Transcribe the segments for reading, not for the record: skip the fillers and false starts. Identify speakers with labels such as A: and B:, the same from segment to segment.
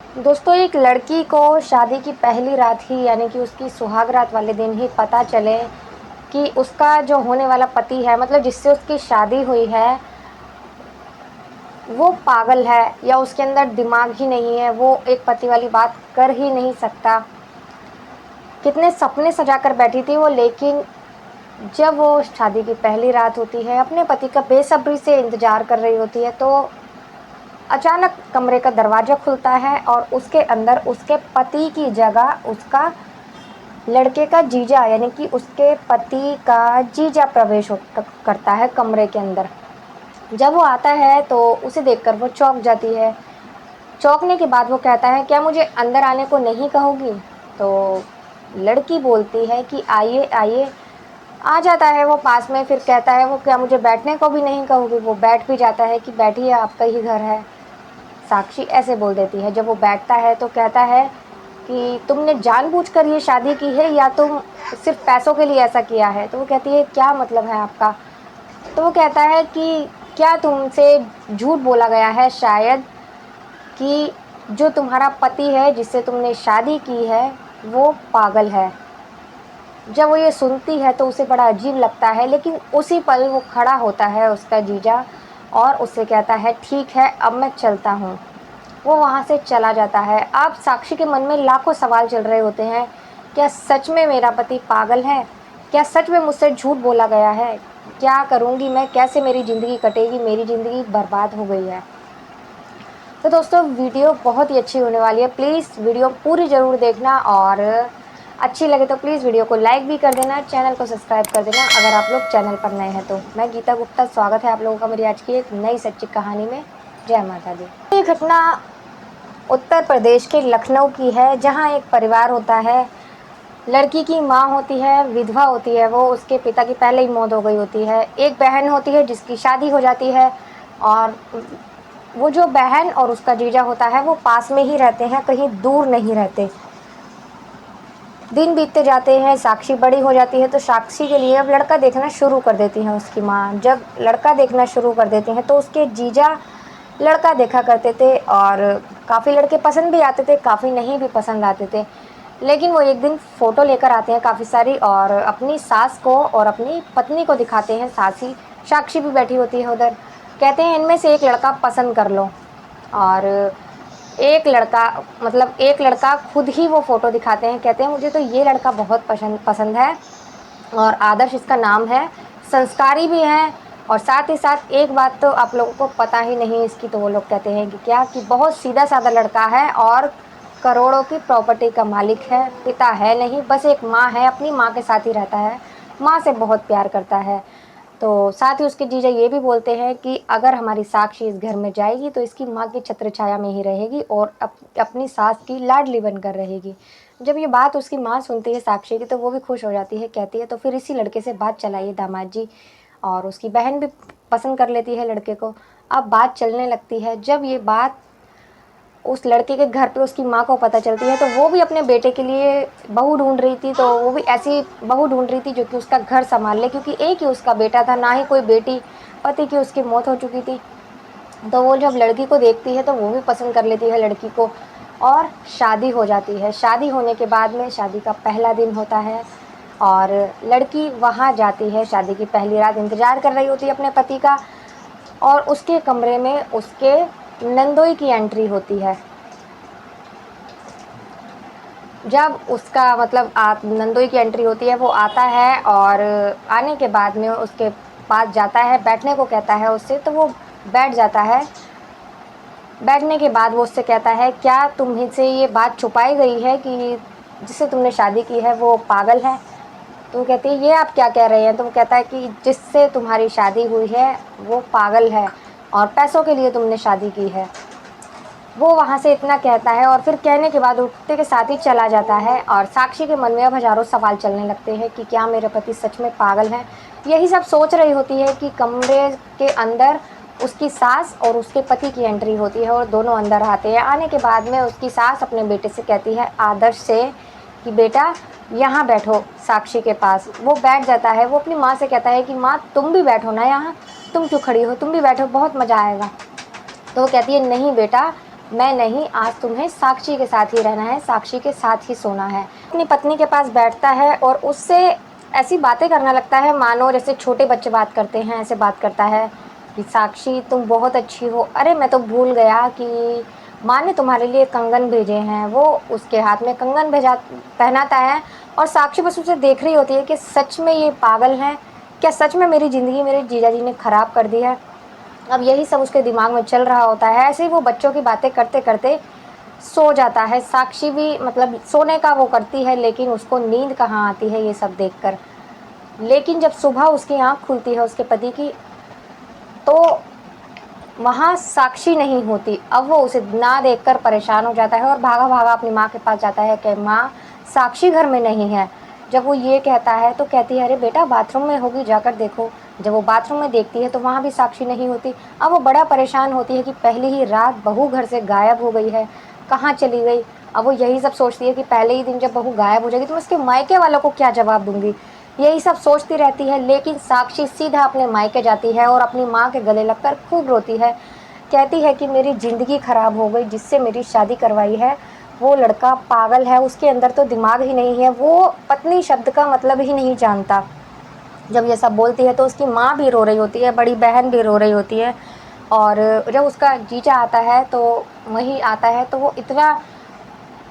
A: दोस्तों, एक लड़की को शादी की पहली रात ही यानी कि उसकी सुहाग रात वाले दिन ही पता चले कि उसका जो होने वाला पति है, मतलब जिससे उसकी शादी हुई है, वो पागल है या उसके अंदर दिमाग ही नहीं है, वो एक पति वाली बात कर ही नहीं सकता। कितने सपने सजा कर बैठी थी वो, लेकिन जब वो शादी की पहली रात होती है, अपने पति का बेसब्री से इंतज़ार कर रही होती है, तो अचानक कमरे का दरवाज़ा खुलता है और उसके अंदर उसके पति की जगह उसका लड़के का जीजा यानी कि उसके पति का जीजा प्रवेश करता है कमरे के अंदर। जब वो आता है तो उसे देखकर वो चौंक जाती है। चौंकने के बाद वो कहता है, क्या मुझे अंदर आने को नहीं कहोगी? तो लड़की बोलती है कि आइए आइए। आ जाता है वो पास में, फिर कहता है वो, क्या मुझे बैठने को भी नहीं कहोगी? वो बैठ भी जाता है कि बैठिए, आपका ही घर है। साक्षी ऐसे बोल देती है। जब वो बैठता है तो कहता है कि तुमने जानबूझकर ये शादी की है या तुम सिर्फ पैसों के लिए ऐसा किया है? तो वो कहती है, क्या मतलब है आपका? तो वो कहता है कि क्या तुमसे झूठ बोला गया है शायद कि जो तुम्हारा पति है जिससे तुमने शादी की है वो पागल है। जब वो ये सुनती है तो उसे बड़ा अजीब लगता है, लेकिन उसी पल वो खड़ा होता है उसका जीजा और उससे कहता है, ठीक है अब मैं चलता हूँ। वो वहाँ से चला जाता है। अब साक्षी के मन में लाखों सवाल चल रहे होते हैं। क्या सच में मेरा पति पागल है? क्या सच में मुझसे झूठ बोला गया है? क्या करूँगी मैं? कैसे मेरी ज़िंदगी कटेगी? मेरी ज़िंदगी बर्बाद हो गई है। तो दोस्तों, वीडियो बहुत ही अच्छी होने वाली है। प्लीज़ वीडियो पूरी ज़रूर देखना और अच्छी लगे तो प्लीज़ वीडियो को लाइक भी कर देना, चैनल को सब्सक्राइब कर देना अगर आप लोग चैनल पर नए हैं तो। मैं गीता गुप्ता, स्वागत है आप लोगों का मेरी आज की एक नई सच्ची कहानी में। जय माता दी। ये घटना उत्तर प्रदेश के लखनऊ की है, जहाँ एक परिवार होता है। लड़की की माँ होती है, विधवा होती है वो, उसके पिता की पहले ही मौत हो गई होती है। एक बहन होती है जिसकी शादी हो जाती है और वो जो बहन और उसका जीजा होता है वो पास में ही रहते हैं, कहीं दूर नहीं रहते। दिन बीतते जाते हैं, साक्षी बड़ी हो जाती है तो साक्षी के लिए अब लड़का देखना शुरू कर देती है उसकी माँ। जब लड़का देखना शुरू कर देते हैं तो उसके जीजा लड़का देखा करते थे और काफ़ी लड़के पसंद भी आते थे, काफ़ी नहीं भी पसंद आते थे। लेकिन वो एक दिन फ़ोटो लेकर आते हैं काफ़ी सारी और अपनी सास को और अपनी पत्नी को दिखाते हैं। साक्षी भी बैठी होती है उधर। कहते हैं, इनमें से एक लड़का पसंद कर लो। और एक लड़का खुद ही वो फ़ोटो दिखाते हैं। कहते हैं, मुझे तो ये लड़का बहुत पसंद है और आदर्श इसका नाम है, संस्कारी भी है और साथ ही साथ एक बात तो आप लोगों को पता ही नहीं इसकी। तो वो लोग कहते हैं कि क्या, कि बहुत सीधा साधा लड़का है और करोड़ों की प्रॉपर्टी का मालिक है। पिता है नहीं, बस एक माँ है, अपनी माँ के साथ ही रहता है, माँ से बहुत प्यार करता है। तो साथ ही उसके जीजा ये भी बोलते हैं कि अगर हमारी साक्षी इस घर में जाएगी तो इसकी माँ की छत्र छाया में ही रहेगी और अपनी सास की लाडली बनकर रहेगी। जब ये बात उसकी माँ सुनती है साक्षी की तो वो भी खुश हो जाती है। कहती है, तो फिर इसी लड़के से बात चलाइए दामाद जी। और उसकी बहन भी पसंद कर लेती है लड़के को। अब बात चलने लगती है। जब ये बात उस लड़के के घर पे उसकी माँ को पता चलती है तो वो भी अपने बेटे के लिए बहू ढूंढ रही थी। तो वो भी ऐसी बहू ढूंढ रही थी जो कि उसका घर संभाल ले, क्योंकि एक ही उसका बेटा था, ना ही कोई बेटी। पति की उसकी मौत हो चुकी थी। तो वो जब लड़की को देखती है तो वो भी पसंद कर लेती है लड़की को और शादी हो जाती है। शादी होने के बाद में शादी का पहला दिन होता है और लड़की वहाँ जाती है। शादी की पहली रात इंतज़ार कर रही होती है अपने पति का और उसके कमरे में उसके नंदोई की एंट्री होती है। जब उसका नंदोई की एंट्री होती है, वो आता है और आने के बाद में उसके पास जाता है, बैठने को कहता है उससे, तो वो बैठ जाता है। बैठने के बाद वो उससे कहता है, क्या तुम्हें से ये बात छुपाई गई है कि जिससे तुमने शादी की है वो पागल है? तो वो कहती है, ये आप क्या कह रहे हैं? तो वो कहता है कि जिससे तुम्हारी शादी हुई है वो पागल है और पैसों के लिए तुमने शादी की है। वो वहाँ से इतना कहता है और फिर कहने के बाद उठते के साथ ही चला जाता है। और साक्षी के मन में अब हज़ारों सवाल चलने लगते हैं कि क्या मेरे पति सच में पागल हैं? यही सब सोच रही होती है कि कमरे के अंदर उसकी सास और उसके पति की एंट्री होती है और दोनों अंदर आते हैं। आने के बाद में उसकी सास अपने बेटे से कहती है, आदर्श से, कि बेटा यहाँ बैठो साक्षी के पास। वो बैठ जाता है। वो अपनी माँ से कहता है कि माँ तुम भी बैठो ना यहाँ, तुम क्यों खड़ी हो, तुम भी बैठो, बहुत मज़ा आएगा। तो वो कहती है, नहीं बेटा, मैं नहीं, आज तुम्हें साक्षी के साथ ही रहना है, साक्षी के साथ ही सोना है। अपनी पत्नी के पास बैठता है और उससे ऐसी बातें करने लगता है मानो जैसे छोटे बच्चे बात करते हैं, ऐसे बात करता है कि साक्षी तुम बहुत अच्छी हो। अरे मैं तो भूल गया कि माँ ने तुम्हारे लिए कंगन भेजे हैं। वो उसके हाथ में कंगन भेजा पहनाता है और साक्षी बस उसे देख रही होती है कि सच में ये पागल है, क्या सच में मेरी ज़िंदगी मेरे जीजा जी ने ख़राब कर दी है। अब यही सब उसके दिमाग में चल रहा होता है। ऐसे ही वो बच्चों की बातें करते करते सो जाता है। साक्षी भी मतलब सोने का वो करती है, लेकिन उसको नींद कहाँ आती है ये सब देखकर। लेकिन जब सुबह उसकी आँख खुलती है उसके पति की, तो वहाँ साक्षी नहीं होती। अब वो उसे ना देखकर परेशान हो जाता है और भागा भागा अपनी माँ के पास जाता है कि माँ, साक्षी घर में नहीं है। जब वो ये कहता है तो कहती है, अरे बेटा बाथरूम में होगी, जाकर देखो। जब वो बाथरूम में देखती है तो वहाँ भी साक्षी नहीं होती। अब वो बड़ा परेशान होती है कि पहली ही रात बहू घर से गायब हो गई है, कहाँ चली गई। अब वो यही सब सोचती है कि पहले ही दिन जब बहू गायब हो जाएगी तो मैं उसके मायके वालों को क्या जवाब दूंगी। यही सब सोचती रहती है। लेकिन साक्षी सीधा अपने मायके जाती है और अपनी माँ के गले लगकर खूब रोती है। कहती है कि मेरी ज़िंदगी ख़राब हो गई, जिससे मेरी शादी करवाई है वो लड़का पागल है, उसके अंदर तो दिमाग ही नहीं है, वो पत्नी शब्द का मतलब ही नहीं जानता। जब ये सब बोलती है तो उसकी माँ भी रो रही होती है, बड़ी बहन भी रो रही होती है। और जब उसका जीजा आता है तो वही आता है तो वो इतना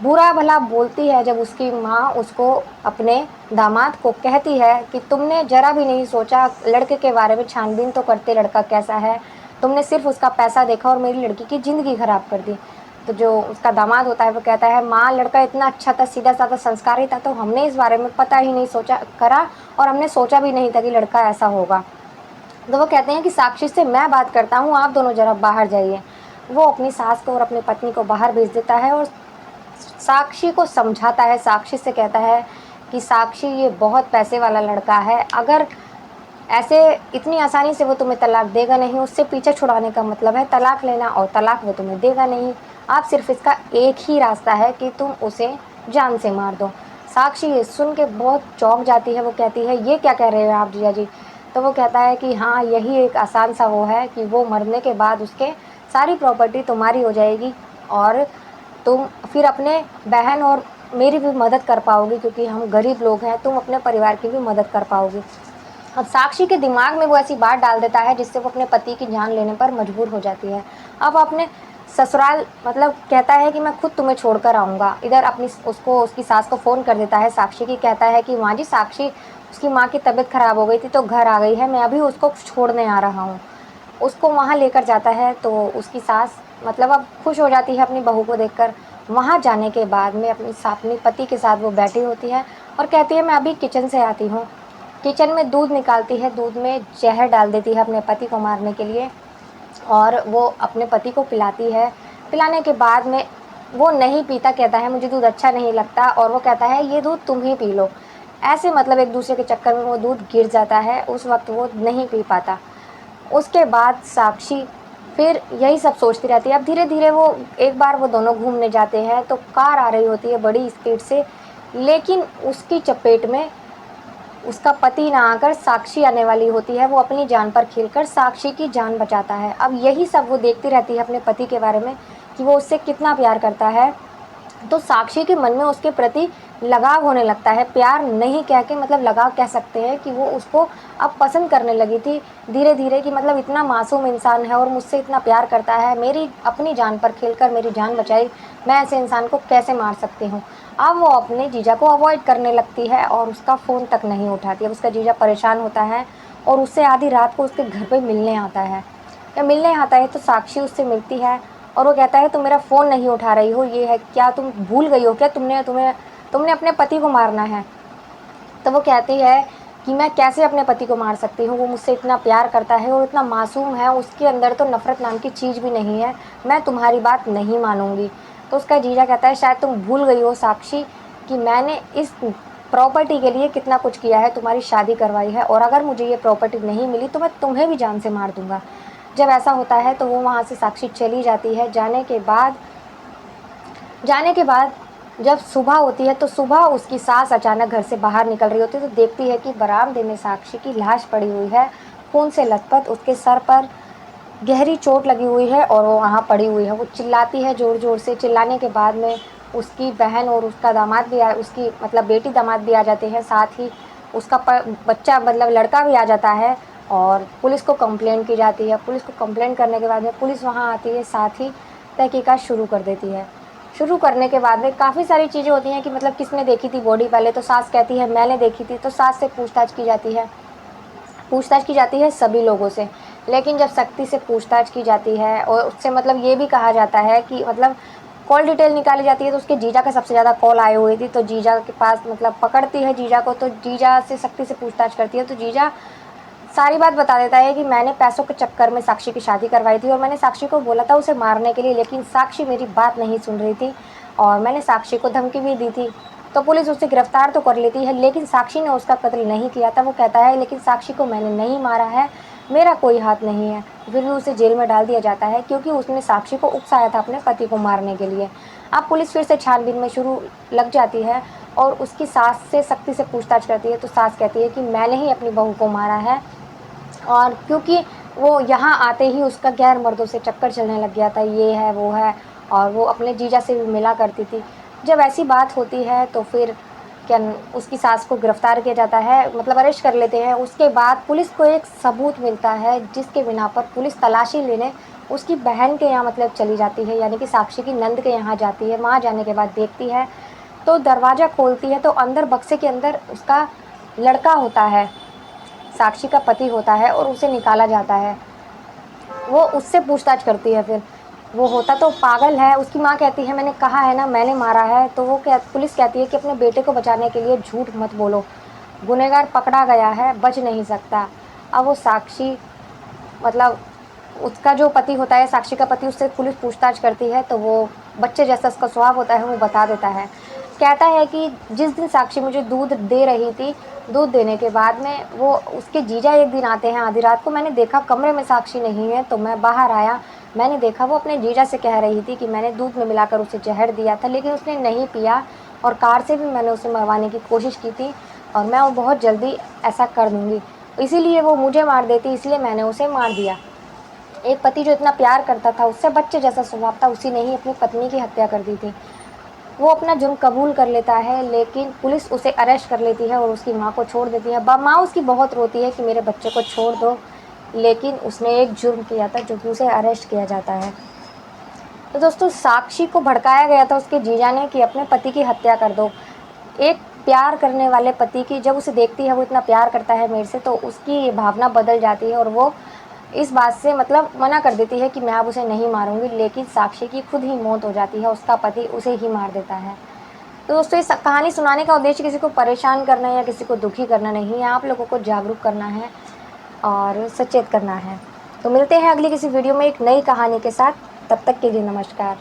A: बुरा भला बोलती है। जब उसकी माँ उसको अपने दामाद को कहती है कि तुमने ज़रा भी नहीं सोचा लड़के के बारे में, छानबीन तो करते लड़का कैसा है, तुमने सिर्फ उसका पैसा देखा और मेरी लड़की की ज़िंदगी ख़राब कर दी। तो जो उसका दामाद होता है वो कहता है, माँ लड़का इतना अच्छा था, सीधा साधा संस्कारी था, तो हमने इस बारे में पता ही नहीं सोचा करा और हमने सोचा भी नहीं था कि लड़का ऐसा होगा। तो वो कहते हैं कि साक्षी से मैं बात करता हूँ, आप दोनों ज़रा बाहर जाइए। वो अपनी सास को और अपनी पत्नी को बाहर भेज देता है और साक्षी को समझाता है। साक्षी से कहता है कि साक्षी ये बहुत पैसे वाला लड़का है, अगर ऐसे इतनी आसानी से वो तुम्हें तलाक देगा नहीं। उससे पीछे छुड़ाने का मतलब है तलाक लेना, और तलाक वो तुम्हें देगा नहीं। आप सिर्फ इसका एक ही रास्ता है कि तुम उसे जान से मार दो। साक्षी ये सुन के बहुत चौंक जाती है। वो कहती है, ये क्या कह रहे हो आप जीजा जी। तो वो कहता है कि हाँ, यही एक आसान सा वो है कि वो मरने के बाद उसके सारी प्रॉपर्टी तुम्हारी हो जाएगी और तुम फिर अपने बहन और मेरी भी मदद कर पाओगी, क्योंकि हम गरीब लोग हैं, तुम अपने परिवार की भी मदद कर पाओगी। अब साक्षी के दिमाग में वो ऐसी बात डाल देता है जिससे वो अपने पति की जान लेने पर मजबूर हो जाती है। अब अपने ससुराल मतलब कहता है कि मैं खुद तुम्हें छोड़कर आऊँगा। इधर अपनी उसको उसकी सास को फ़ोन कर देता है साक्षी की, कहता है कि माँ जी, साक्षी उसकी माँ की तबीयत ख़राब हो गई थी तो घर आ गई है, मैं अभी उसको छोड़ने आ रहा हूँ। उसको वहाँ लेकर जाता है तो उसकी सास मतलब अब खुश हो जाती है अपनी बहू को देखकर। वहाँ जाने के बाद में अपने पति के साथ वो बैठी होती है और कहती है, मैं अभी किचन से आती हूँ। किचन में दूध निकालती है, दूध में जहर डाल देती है अपने पति को मारने के लिए और वो अपने पति को पिलाती है। पिलाने के बाद में वो नहीं पीता, कहता है मुझे दूध अच्छा नहीं लगता, और वो कहता है ये दूध तुम ही पी लो। ऐसे मतलब एक दूसरे के चक्कर में वो दूध गिर जाता है। उस वक्त वो नहीं पी पाता। उसके बाद साक्षी फिर यही सब सोचती रहती है। अब धीरे धीरे वो एक बार वो दोनों घूमने जाते हैं तो कार आ रही होती है बड़ी स्पीड से, लेकिन उसकी चपेट में उसका पति ना आकर साक्षी आने वाली होती है। वो अपनी जान पर खेलकर साक्षी की जान बचाता है। अब यही सब वो देखती रहती है अपने पति के बारे में कि वो उससे कितना प्यार करता है। तो साक्षी के मन में उसके प्रति लगाव होने लगता है। प्यार नहीं कह के मतलब लगाव कह सकते हैं कि वो उसको अब पसंद करने लगी थी धीरे धीरे, कि मतलब इतना मासूम इंसान है और मुझसे इतना प्यार करता है, मेरी अपनी जान पर खेलकर मेरी जान बचाई, मैं ऐसे इंसान को कैसे मार सकती हूँ। अब वो अपने जीजा को अवॉइड करने लगती है और उसका फ़ोन तक नहीं उठाती। अब उसका जीजा परेशान होता है और उससे आधी रात को उसके घर पे मिलने आता है। या मिलने आता है तो साक्षी उससे मिलती है और वो कहता है, तुम मेरा फ़ोन नहीं उठा रही हो, ये है क्या, तुम भूल गई हो क्या, तुमने अपने पति को मारना है। तो वो कहती है कि मैं कैसे अपने पति को मार सकती हूँ, वो मुझसे इतना प्यार करता है और इतना मासूम है, उसके अंदर तो नफ़रत नाम की चीज़ भी नहीं है, मैं तुम्हारी बात नहीं मानूंगी। तो उसका जीजा कहता है, शायद तुम भूल गई हो साक्षी कि मैंने इस प्रॉपर्टी के लिए कितना कुछ किया है, तुम्हारी शादी करवाई है, और अगर मुझे ये प्रॉपर्टी नहीं मिली तो मैं तुम्हें भी जान से मार दूंगा। जब ऐसा होता है तो वो वहाँ से साक्षी चली जाती है। जाने के बाद जब सुबह होती है तो सुबह उसकी सास अचानक घर से बाहर निकल रही होती है तो देखती है कि बरामदे में साक्षी की लाश पड़ी हुई है, खून से लथपथ। उसके सर पर गहरी चोट लगी हुई है और वो वहाँ पड़ी हुई है। वो चिल्लाती है ज़ोर-ज़ोर से, चिल्लाने के बाद में उसकी बहन और उसका दामाद भी उसकी मतलब बेटी दामाद भी आ जाते हैं, साथ ही उसका बच्चा मतलब लड़का भी आ जाता है और पुलिस को कंप्लेंट की जाती है। पुलिस को कंप्लेंट करने के बाद में पुलिस वहाँ आती है, साथ ही तहकीकात शुरू कर देती है। शुरू करने के बाद में काफ़ी सारी चीज़ें होती हैं कि मतलब किसने देखी थी बॉडी, पहले तो सास कहती है मैंने देखी थी, तो सास से पूछताछ की जाती है सभी लोगों से। लेकिन जब सख्ती से पूछताछ की जाती है और उससे मतलब ये भी कहा जाता है कि मतलब कॉल डिटेल निकाली जाती है, तो उसके जीजा का सबसे ज़्यादा कॉल आए हुए थी, तो जीजा के पास मतलब पकड़ती है जीजा को, तो जीजा से सख्ती से पूछताछ करती है, तो जीजा सारी बात बता देता है कि मैंने पैसों के चक्कर में साक्षी की शादी करवाई थी और मैंने साक्षी को बोला था उसे मारने के लिए, लेकिन साक्षी मेरी बात नहीं सुन रही थी और मैंने साक्षी को धमकी भी दी थी। तो पुलिस उसे गिरफ्तार तो कर लेती है, लेकिन साक्षी ने उसका कत्ल नहीं किया था। वो कहता है लेकिन साक्षी को मैंने नहीं मारा है, मेरा कोई हाथ नहीं है। फिर भी उसे जेल में डाल दिया जाता है क्योंकि उसने साक्षी को उकसाया था अपने पति को मारने के लिए। अब पुलिस फिर से छानबीन में शुरू लग जाती है और उसकी सास से सख्ती से पूछताछ करती है, तो सास कहती है कि मैंने ही अपनी बहू को मारा है। और क्योंकि वो यहाँ आते ही उसका गैर मर्दों से चक्कर चलने लग गया था, ये है वो है, और वो अपने जीजा से भी मिला करती थी। जब ऐसी बात होती है तो फिर क्या उसकी सास को गिरफ्तार किया जाता है, मतलब अरेस्ट कर लेते हैं। उसके बाद पुलिस को एक सबूत मिलता है जिसके बिना पर पुलिस तलाशी लेने उसकी बहन के यहाँ मतलब चली जाती है, यानी कि साक्षी की नंद के यहाँ जाती है। वहाँ जाने के बाद देखती है तो दरवाज़ा खोलती है तो अंदर बक्से के अंदर उसका लड़का होता है, साक्षी का पति होता है, और उसे निकाला जाता है। वो उससे पूछताछ करती है, फिर वो होता तो पागल है। उसकी माँ कहती है मैंने कहा है ना मैंने मारा है, तो वो पुलिस कहती है कि अपने बेटे को बचाने के लिए झूठ मत बोलो, गुनहगार पकड़ा गया है, बच नहीं सकता। अब वो साक्षी मतलब उसका जो पति होता है, साक्षी का पति, उससे पुलिस पूछताछ करती है तो वो बच्चे जैसा उसका स्वभाव होता है, वो बता देता है। कहता है कि जिस दिन साक्षी मुझे दूध दे रही थी, दूध देने के बाद में वो उसके जीजा एक दिन आते हैं आधी रात को, मैंने देखा कमरे में साक्षी नहीं है, तो मैं बाहर आया, मैंने देखा वो अपने जीजा से कह रही थी कि मैंने दूध में मिलाकर उसे जहर दिया था, लेकिन उसने नहीं पिया और कार से भी मैंने उसे मरवाने की कोशिश की थी और मैं वो बहुत जल्दी ऐसा कर दूँगी, इसीलिए वो मुझे मार देती, इसलिए मैंने उसे मार दिया। एक पति जो इतना प्यार करता था, उससे बच्चे जैसा स्वभाव था, उसी ने ही अपनी पत्नी की हत्या कर दी थी। वो अपना जुर्म कबूल कर लेता है, लेकिन पुलिस उसे अरेस्ट कर लेती है और उसकी माँ को छोड़ देती है। माँ उसकी बहुत रोती है कि मेरे बच्चे को छोड़ दो, लेकिन उसने एक जुर्म किया था जो कि उसे अरेस्ट किया जाता है। तो दोस्तों, साक्षी को भड़काया गया था उसके जीजा ने कि अपने पति की हत्या कर दो। एक प्यार करने वाले पति की जब उसे देखती है वो इतना प्यार करता है मेरे से, तो उसकी ये भावना बदल जाती है और वो इस बात से मतलब मना कर देती है कि मैं अब उसे नहीं मारूंगी, लेकिन साक्षी की खुद ही मौत हो जाती है, उसका पति उसे ही मार देता है। तो दोस्तों, इस कहानी सुनाने का उद्देश्य किसी को परेशान करना या किसी को दुखी करना नहीं है, आप लोगों को जागरूक करना है और सचेत करना है। तो मिलते हैं अगली किसी वीडियो में एक नई कहानी के साथ, तब तक के लिए नमस्कार।